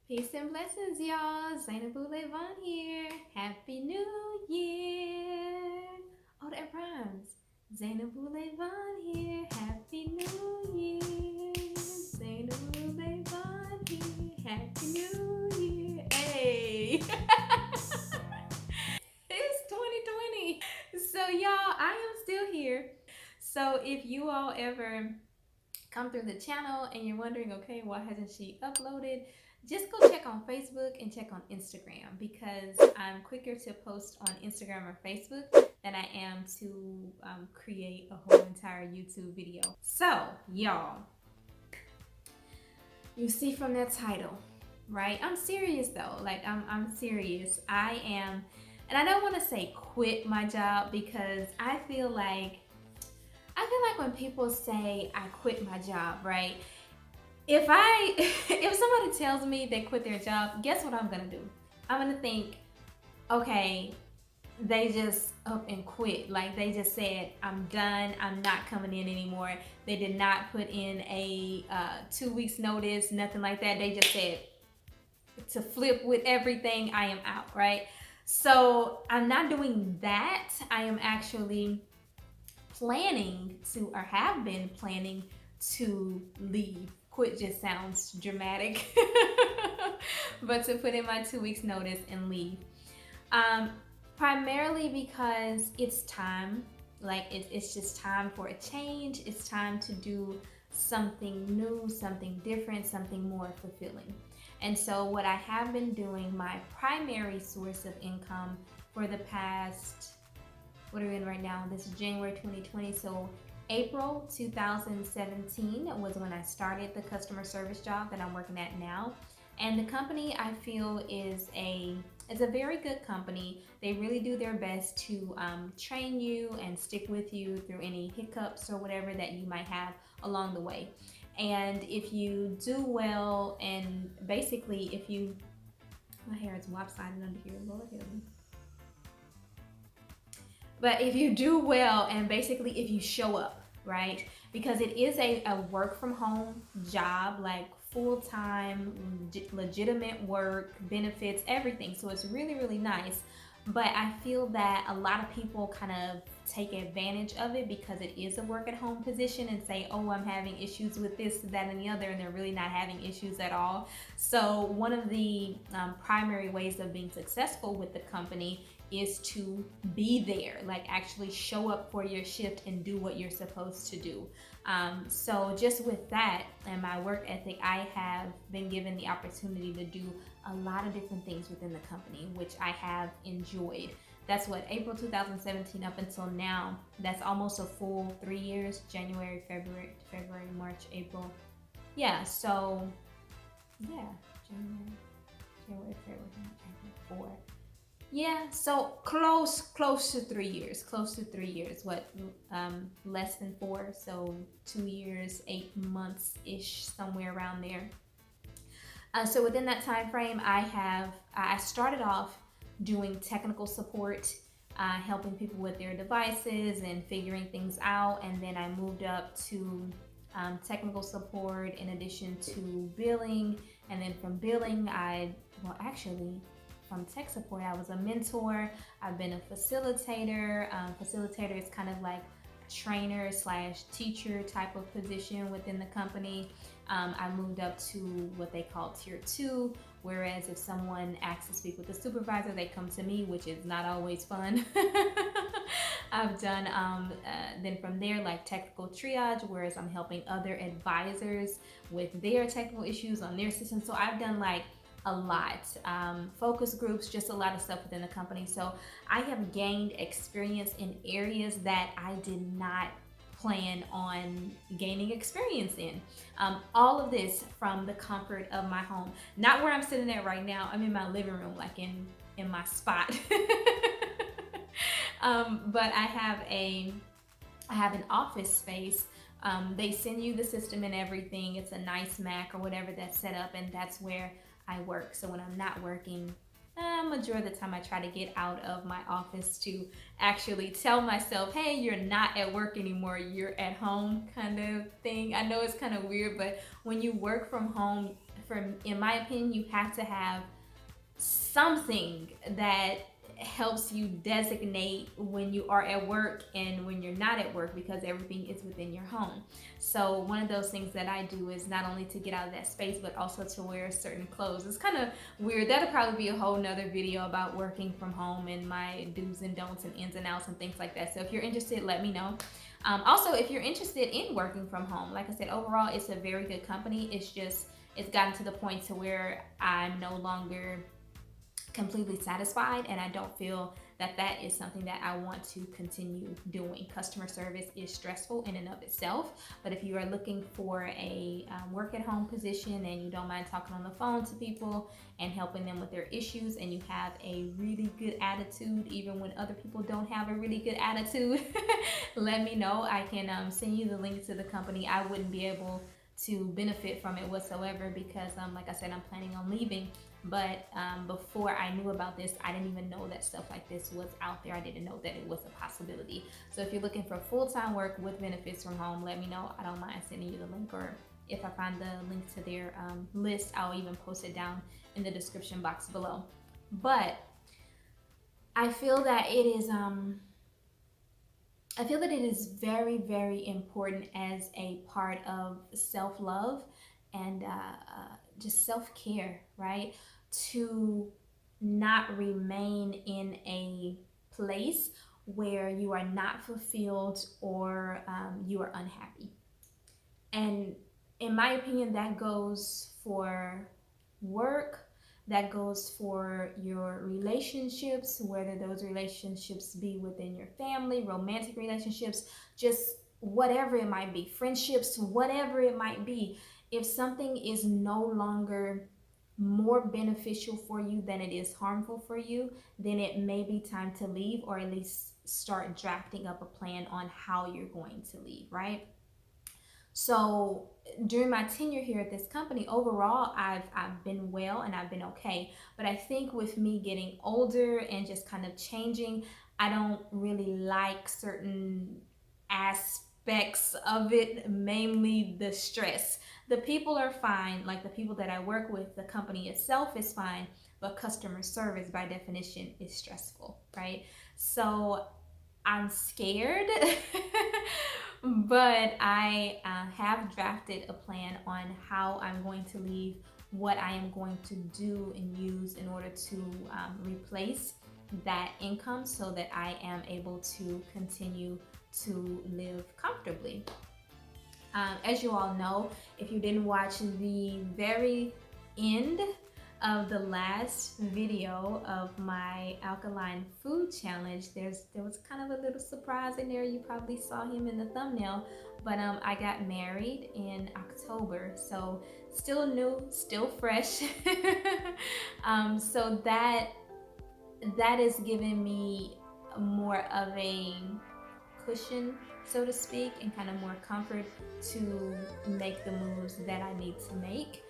Peace and blessings, y'all. Zeynabu-Le'Von here. Happy New Year. Oh, that rhymes. Zeynabu-Le'Von here. Happy New Year. Zeynabu-Le'Von here. Happy New Year. Hey. It's 2020. So, y'all, I am still here. So, if you all ever come through the channel and you're wondering, okay, why hasn't she uploaded? Just go check on Facebook and check on Instagram, because I'm quicker to post on Instagram or Facebook than I am to create a whole entire YouTube video. So, y'all, you see from that title, right? I'm serious though. Like, I'm serious. I am, and I don't want to say quit my job, because I feel like when people say I quit my job, right? If somebody tells me they quit their job, guess what I'm gonna do? I'm gonna think, okay, they just up and quit. Like, they just said, I'm done, I'm not coming in anymore. They did not put in a 2 weeks notice, nothing like that. They just said, to flip with everything, I am out, right? So I'm not doing that. I am actually planning to, or have been planning to leave. Quit just sounds dramatic. But to put in my 2 weeks notice and leave. Primarily because it's time. Like, it's just time for a change. It's time to do something new, something different, something more fulfilling. And so what I have been doing, my primary source of income for the past, what are we in right now? This is January 2020. So April 2017 was when I started the customer service job that I'm working at now. And the company, I feel, is a very good company. They really do their best to train you and stick with you through any hiccups or whatever that you might have along the way. And if you do well, and basically if you, my hair is lopsided under here, Lord help me. But if you do well, and basically if you show up, right? Because it is a work from home job, like full-time, legitimate work, benefits, everything. So it's really, really nice. But I feel that a lot of people kind of take advantage of it because it is a work at home position, and say, oh, I'm having issues with this, that, and the other, and they're really not having issues at all. So one of the primary ways of being successful with the company is to be there, like actually show up for your shift and do what you're supposed to do. So just with that and my work ethic, I have been given the opportunity to do a lot of different things within the company, which I have enjoyed. That's what, April 2017 up until now. That's almost a full 3 years, January, February, March, April. Yeah, so yeah, January, February, March, April, 4. Yeah, so close to 3 years. Close to 3 years. What? Less than 4. So 2 years, 8 months ish, somewhere around there. So within that time frame, I started off doing technical support, helping people with their devices and figuring things out, and then I moved up to technical support in addition to billing, and then from billing, from tech support, I was a mentor. I've been a facilitator. Facilitator is kind of like trainer slash teacher type of position within the company. I moved up to what they call tier 2, whereas if someone asks to speak with a supervisor, they come to me, which is not always fun. I've done then from there, like technical triage, whereas I'm helping other advisors with their technical issues on their system. So I've done like a lot, focus groups, just a lot of stuff within the company. So I have gained experience in areas that I did not plan on gaining experience in. All of this from the comfort of my home, not where I'm sitting at right now. I'm in my living room, like in my spot. But I have an office space They send you the system and everything. It's a nice Mac or whatever that's set up, and that's where I work. So when I'm not working, majority of the time I try to get out of my office to actually tell myself, hey, you're not at work anymore, you're at home, kind of thing. I know it's kind of weird, but when you work from home, in my opinion, you have to have something that helps you designate when you are at work and when you're not at work, because everything is within your home. So one of those things that I do is not only to get out of that space, but also to wear certain clothes. It's kind of weird. That'll probably be a whole nother video about working from home and my do's and don'ts and ins and outs and things like that. So if you're interested, let me know. Also, if you're interested in working from home, like I said, overall, it's a very good company. It's gotten to the point to where I'm no longer completely satisfied, and I don't feel that that is something that I want to continue doing. Customer service is stressful in and of itself, but if you are looking for a work at home position and you don't mind talking on the phone to people and helping them with their issues, and you have a really good attitude even when other people don't have a really good attitude, let me know. I can send you the link to the company. I wouldn't be able to benefit from it whatsoever because like I said, I'm planning on leaving. But before I knew about this, I didn't even know that stuff like this was out there. I didn't know that it was a possibility. So if you're looking for full-time work with benefits from home, let me know. I don't mind sending you the link, or if I find the link to their list, I'll even post it down in the description box below. But I feel that it is very, very important as a part of self-love and just self-care, right? To not remain in a place where you are not fulfilled or you are unhappy. And in my opinion, that goes for work, that goes for your relationships, whether those relationships be within your family, romantic relationships, just whatever it might be, friendships, whatever it might be. If something is no longer more beneficial for you than it is harmful for you, then it may be time to leave, or at least start drafting up a plan on how you're going to leave, right? So during my tenure here at this company, overall, I've been well and I've been okay. But I think with me getting older and just kind of changing, I don't really like certain aspects of it, mainly the stress. The people are fine, like the people that I work with, the company itself is fine, but customer service by definition is stressful, right? So I'm scared, but I have drafted a plan on how I'm going to leave, what I am going to do and use in order to replace that income so that I am able to continue to live comfortably. As you all know, if you didn't watch the very end of the last video of my alkaline food challenge, there was kind of a little surprise in there. You probably saw him in the thumbnail, but I got married in October, so still new, still fresh. So that is giving me more of a cushion, so to speak, and kind of more comfort to make the moves that I need to make.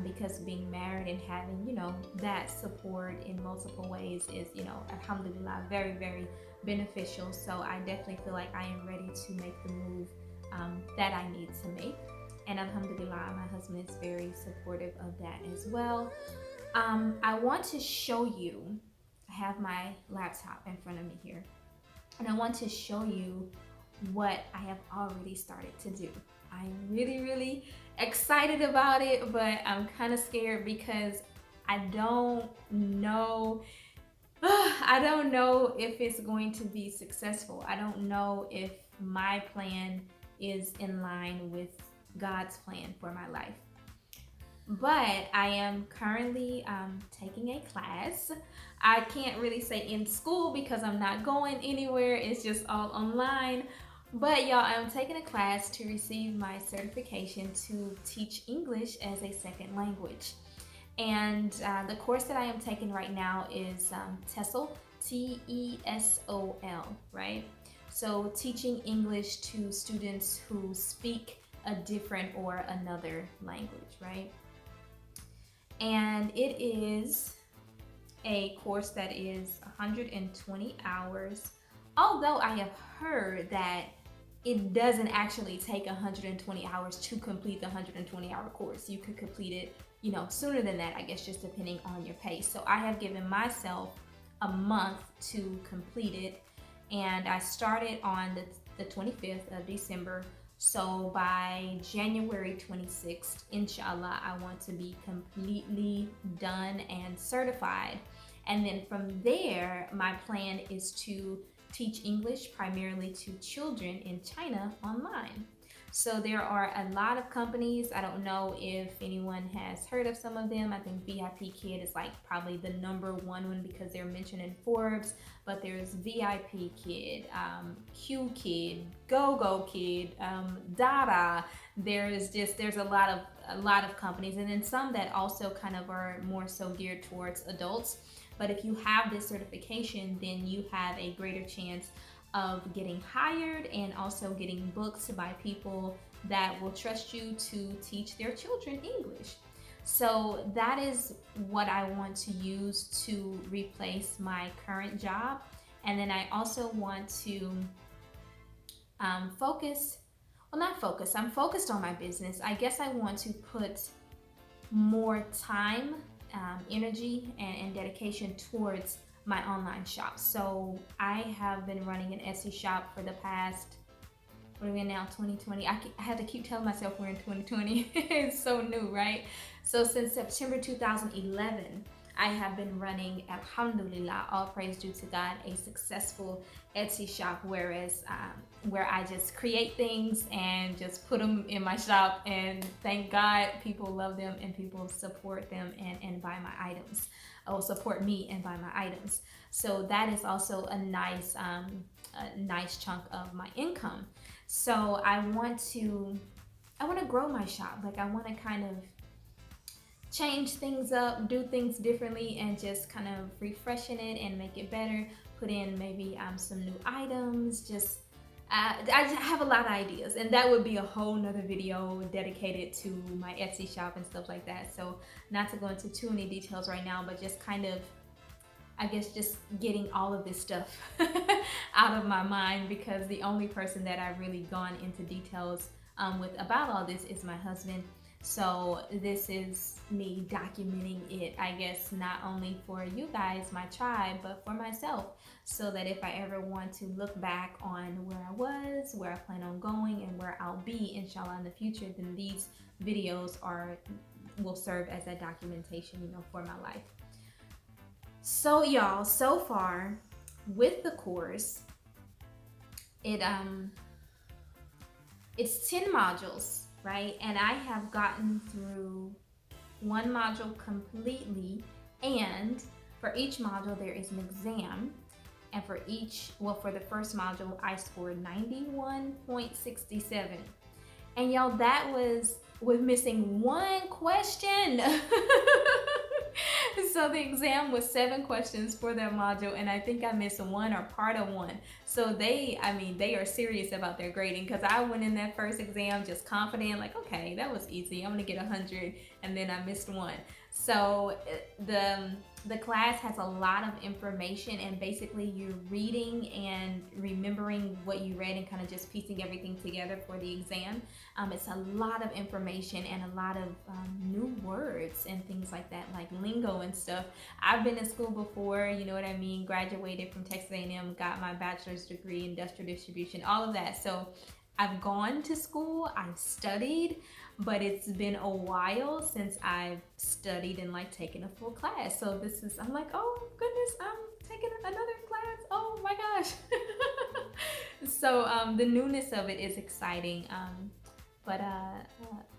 Because being married and having, that support in multiple ways is, alhamdulillah, very, very beneficial. So I definitely feel like I am ready to make the move that I need to make. And alhamdulillah, my husband is very supportive of that as well. I want to show you, I have my laptop in front of me here, and I want to show you what I have already started to do. I'm really, really excited about it, but I'm kind of scared because I don't know if it's going to be successful. I don't know if my plan is in line with God's plan for my life. But I am currently taking a class. I can't really say in school because I'm not going anywhere. It's just all online. But y'all, I'm taking a class to receive my certification to teach English as a second language. And the course that I am taking right now is TESOL, T-E-S-O-L, right? So teaching English to students who speak a different or another language, right? And it is a course that is 120 hours. Although I have heard that it doesn't actually take 120 hours to complete the 120-hour course. You could complete it, sooner than that, I guess, just depending on your pace. So I have given myself a month to complete it, and I started on the 25th of December. So by January 26th, inshallah, I want to be completely done and certified. And then from there, my plan is to teach English primarily to children in China online. So there are a lot of companies. I don't know if anyone has heard of some of them. I think VIP Kid is like probably the #1 one because they're mentioned in Forbes. But there's VIP Kid, Q Kid, Go Kid, Dada. There's a lot of companies, and then some that also kind of are more so geared towards adults. But if you have this certification, then you have a greater chance of getting hired and also getting booked by people that will trust you to teach their children English. So that is what I want to use to replace my current job. And then I also want to I'm focused on my business. I guess I want to put more time, energy, and dedication towards my online shop. So I have been running an Etsy shop for the past, what are we in now, 2020? I have to keep telling myself we're in 2020. It's so new, right? So since September 2011, I have been running, alhamdulillah, all praise due to God, a successful Etsy shop, where I just create things and just put them in my shop, and thank God people love them and people support them and buy my items, or support me and buy my items. So that is also a nice chunk of my income. So I want to grow my shop. Like, I want to kind of change things up, do things differently, and just kind of refreshen it and make it better. Put in maybe some new items. Just I have a lot of ideas, and that would be a whole nother video dedicated to my Etsy shop and stuff like that. So not to go into too many details right now, but just kind of, I guess, just getting all of this stuff out of my mind, because the only person that I've really gone into details with about all this is my husband. So this is me documenting it, I guess, not only for you guys, my tribe, but for myself, so that if I ever want to look back on where I was, where I plan on going, and where I'll be, inshallah, in the future, then these videos will serve as a documentation, for my life. So y'all, so far with the course, it's 10 modules, right? And I have gotten through one module completely, and for each module there is an exam. And for the first module, I scored 91.67. And y'all, that was with missing one question. So the exam was 7 questions for that module, and I think I missed one or part of one. So they are serious about their grading, because I went in that first exam just confident, like, okay, that was easy, I'm gonna get 100, and then I missed one. So the class has a lot of information, and basically you're reading and remembering what you read and kind of just piecing everything together for the exam. It's a lot of information and a lot of new words and things like that, like lingo and stuff. I've been in school before, you know what I mean, graduated from Texas A&M, got my bachelor's degree in industrial distribution, all of that. So I've gone to school, I've studied, but it's been a while since I've studied and like taken a full class. So I'm like, oh goodness, I'm taking another class. Oh my gosh. So the newness of it is exciting, but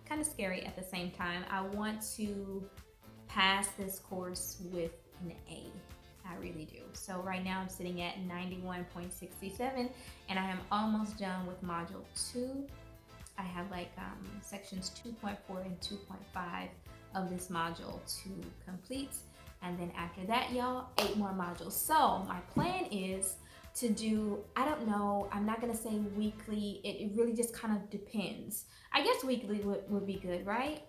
kind of scary at the same time. I want to pass this course with an A. I really do. So right now I'm sitting at 91.67, and I am almost done with module 2. I have like sections 2.4 and 2.5 of this module to complete, and then after that, y'all, 8 more modules. So my plan is to do, I don't know, I'm not gonna say weekly, it really just kind of depends. I guess weekly would be good, right?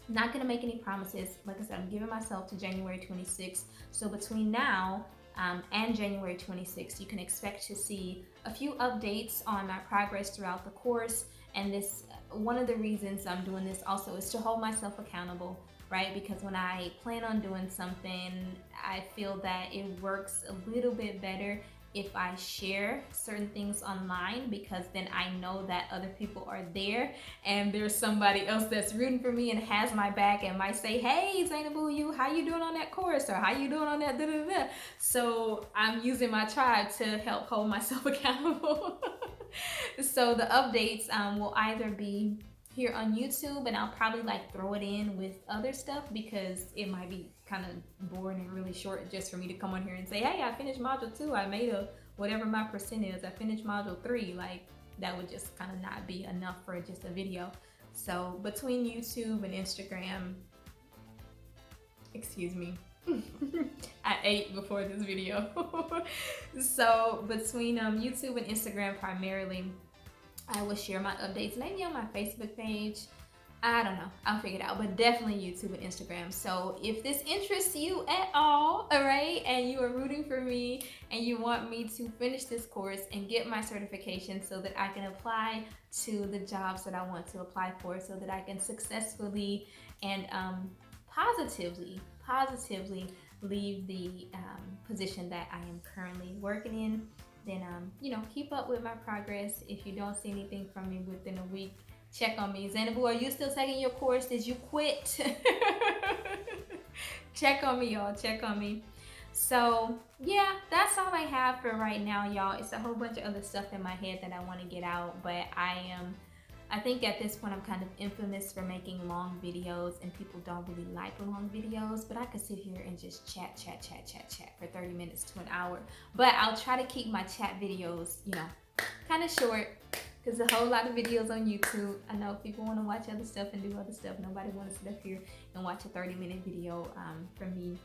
Not gonna make any promises. Like I said, I'm giving myself to January 26th. So between now and January 26th, you can expect to see a few updates on my progress throughout the course. And this, one of the reasons I'm doing this also is to hold myself accountable, right? Because when I plan on doing something, I feel that it works a little bit better if I share certain things online, because then I know that other people are there and there's somebody else that's rooting for me and has my back and might say, hey Zeynabu, you, how you doing on that course, or how you doing on that da-da-da. So I'm using my tribe to help hold myself accountable. So the updates will either be here on YouTube, and I'll probably like throw it in with other stuff because it might be kind of boring and really short just for me to come on here and say, hey, I finished module 2, I made a whatever my percent is, I finished module 3. Like, that would just kind of not be enough for just a video. So between YouTube and Instagram, excuse me, I ate before this video. So between YouTube and Instagram primarily, I will share my updates, maybe on my Facebook page. I don't know, I'll figure it out, but definitely YouTube and Instagram. So if this interests you at all right, and you are rooting for me and you want me to finish this course and get my certification so that I can apply to the jobs that I want to apply for, so that I can successfully and positively leave the position that I am currently working in, then you know, keep up with my progress. If you don't see anything from me within a week, check on me. Zeynabu, are you still taking your course? Did you quit? Check on me, y'all. Check on me. So yeah, that's all I have for right now, y'all. It's a whole bunch of other stuff in my head that I want to get out, but I think at this point I'm kind of infamous for making long videos, and people don't really like long videos, but I could sit here and just chat for 30 minutes to an hour. But I'll try to keep my chat videos, you know, kind of short, because a whole lot of videos on YouTube. I know people want to watch other stuff and do other stuff. Nobody wants to sit up here and watch a 30-minute video from me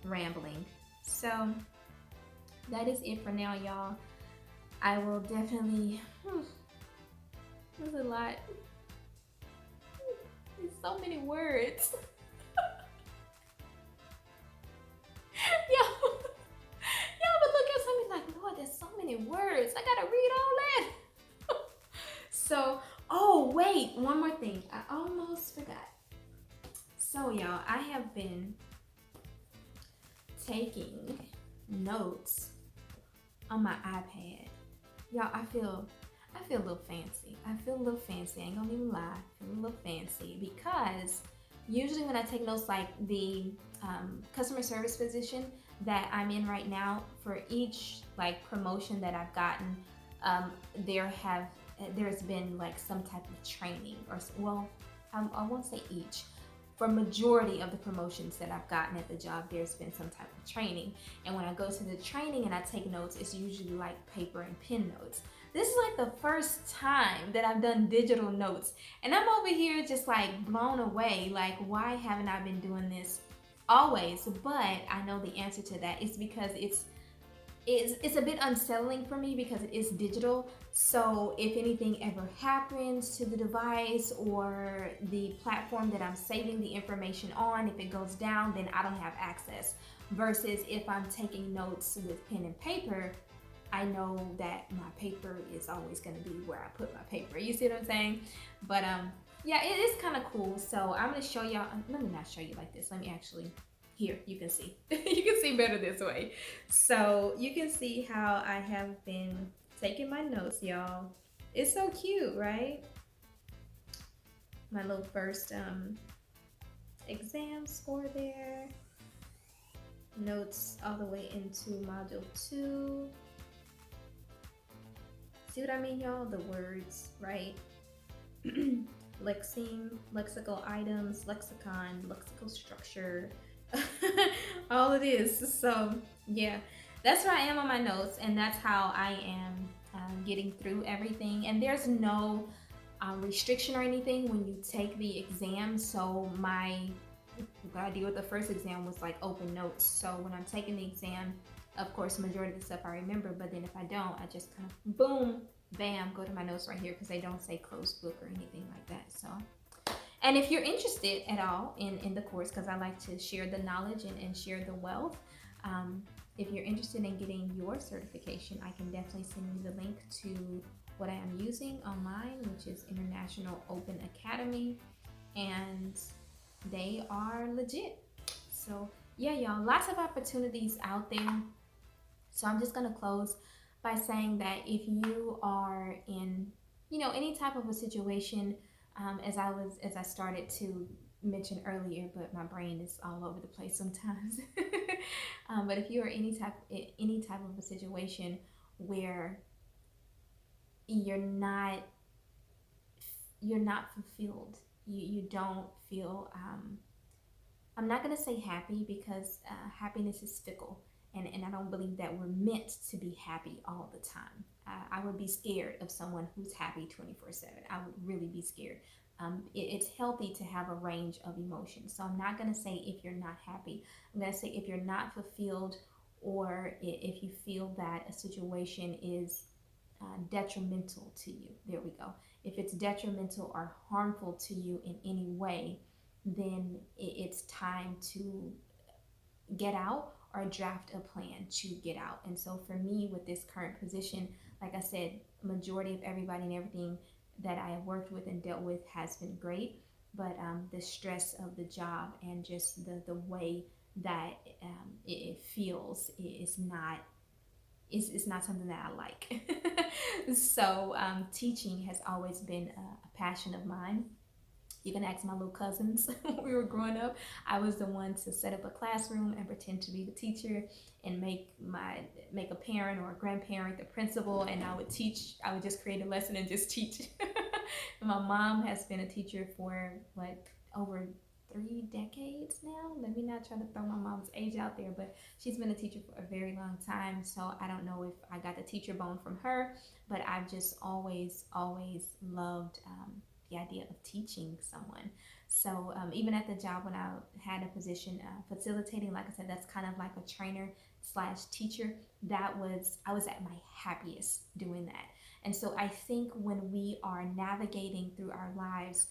rambling. So that is it for now, y'all. I will definitely... There's a lot. There's so many words. Yo, but look at something like, Lord, there's so many words. I gotta read all that. So, oh wait, one more thing. I almost forgot. So y'all, I have been taking notes on my iPad. Y'all, I feel a little fancy. I ain't gonna even lie. I feel a little fancy because usually when I take notes, like the customer service position that I'm in right now, for each like promotion that I've gotten, there's been like some type of training, or well, I won't say each. For majority of the promotions that I've gotten at the job, there's been some type of training. And when I go to the training and I take notes, it's usually like paper and pen notes. This is like the first time that I've done digital notes, and I'm over here just like blown away. Like, why haven't I been doing this always? But I know the answer to that is because it's a bit unsettling for me because it is digital. So if anything ever happens to the device or the platform that I'm saving the information on, if it goes down, then I don't have access. Versus if I'm taking notes with pen and paper, I know that my paper is always going to be where I put my paper. You see what I'm saying? But yeah, it is kind of cool. So I'm going to show y'all. Let me not show you like this. Let me actually, here, you can see. You can see better this way. So you can see how I have been taking my notes, y'all. It's so cute, right? My little first exam score there. Notes all the way into module 2. See what I mean, y'all? The words, right? Lexeme, lexical items, lexicon, lexical structure, all it is. So yeah, that's where I am on my notes, and that's how I am getting through everything. And there's no restriction or anything when you take the exam. So what I did with the first exam was like open notes. So when I'm taking the exam, of course, majority of the stuff I remember, but then if I don't, I just kind of boom, bam, go to my notes right here because they don't say closed book or anything like that. So, and if you're interested at all in the course, because I like to share the knowledge and share the wealth, if you're interested in getting your certification, I can definitely send you the link to what I am using online, which is International Open Academy, and they are legit. So yeah, y'all, lots of opportunities out there. So I'm just gonna close by saying that if you are in, any type of a situation, as I started to mention earlier, but my brain is all over the place sometimes. But if you are any type of a situation where you're not fulfilled, you don't feel, I'm not going to say happy because happiness is fickle, and I don't believe that we're meant to be happy all the time. I would be scared of someone who's happy 24/7. I would really be scared. It's healthy to have a range of emotions. So I'm not going to say if you're not happy. I'm going to say if you're not fulfilled, or if you feel that a situation is detrimental to you. There we go. If it's detrimental or harmful to you in any way, then it's time to get out or draft a plan to get out. And so for me, with this current position, like I said, majority of everybody and everything that I have worked with and dealt with has been great, but the stress of the job and just the way that it feels is not, it's not something that I like. So teaching has always been a passion of mine. You can ask my little cousins when we were growing up. I was the one to set up a classroom and pretend to be the teacher and make a parent or a grandparent the principal, and I would teach. I would just create a lesson and just teach. And my mom has been a teacher for over 3 decades now. Let me not try to throw my mom's age out there, but she's been a teacher for a very long time. So I don't know if I got the teacher bone from her, but I've just always loved the idea of teaching someone. So even at the job when I had a position facilitating, like I said, that's kind of like a trainer slash teacher. I was at my happiest doing that. And so I think when we are navigating through our lives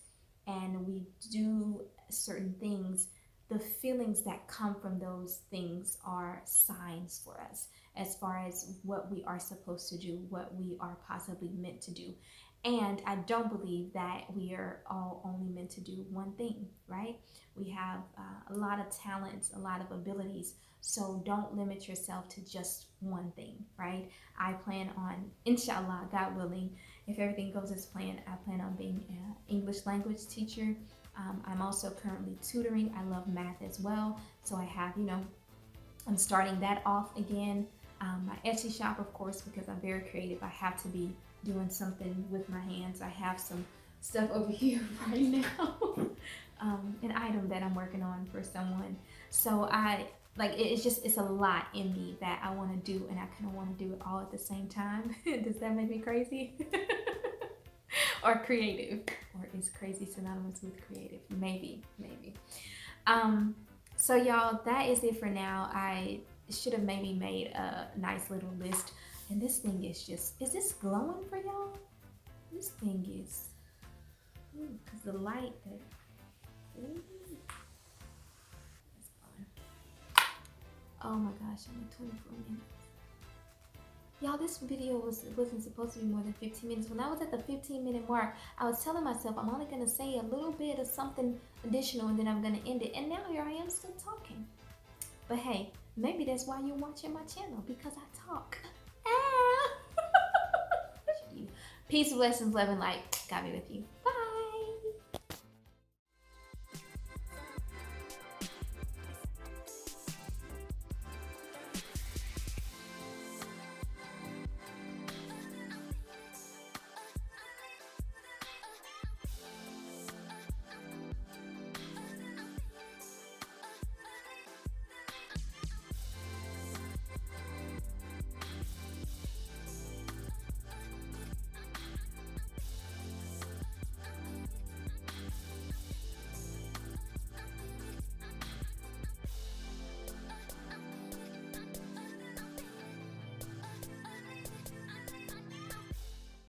and we do certain things, the feelings that come from those things are signs for us as far as what we are supposed to do, what we are possibly meant to do. And I don't believe that we are all only meant to do one thing, right? We have a lot of talents, a lot of abilities. So don't limit yourself to just one thing, right? I plan on, inshallah, God willing, if everything goes as planned, I plan on being an English language teacher. I'm also currently tutoring. I love math as well. So I have, I'm starting that off again. My Etsy shop, of course, because I'm very creative. I have to be doing something with my hands. I have some stuff over here right now, an item that I'm working on for someone. So it's a lot in me that I want to do, and I kind of want to do it all at the same time. Does that make me crazy? Or creative? Or is crazy synonymous with creative? Maybe. So y'all, that is it for now. I should have maybe made a nice little list. And this thing is this glowing for y'all? This thing is, because the light that, it's gone. Oh my gosh, I'm at 24 minutes. Y'all, this video wasn't supposed to be more than 15 minutes. When I was at the 15-minute mark, I was telling myself I'm only gonna say a little bit of something additional and then I'm gonna end it. And now here I am still talking. But hey, maybe that's why you're watching my channel, because I talk. Peace, blessings, love, and light. God be with you. Bye.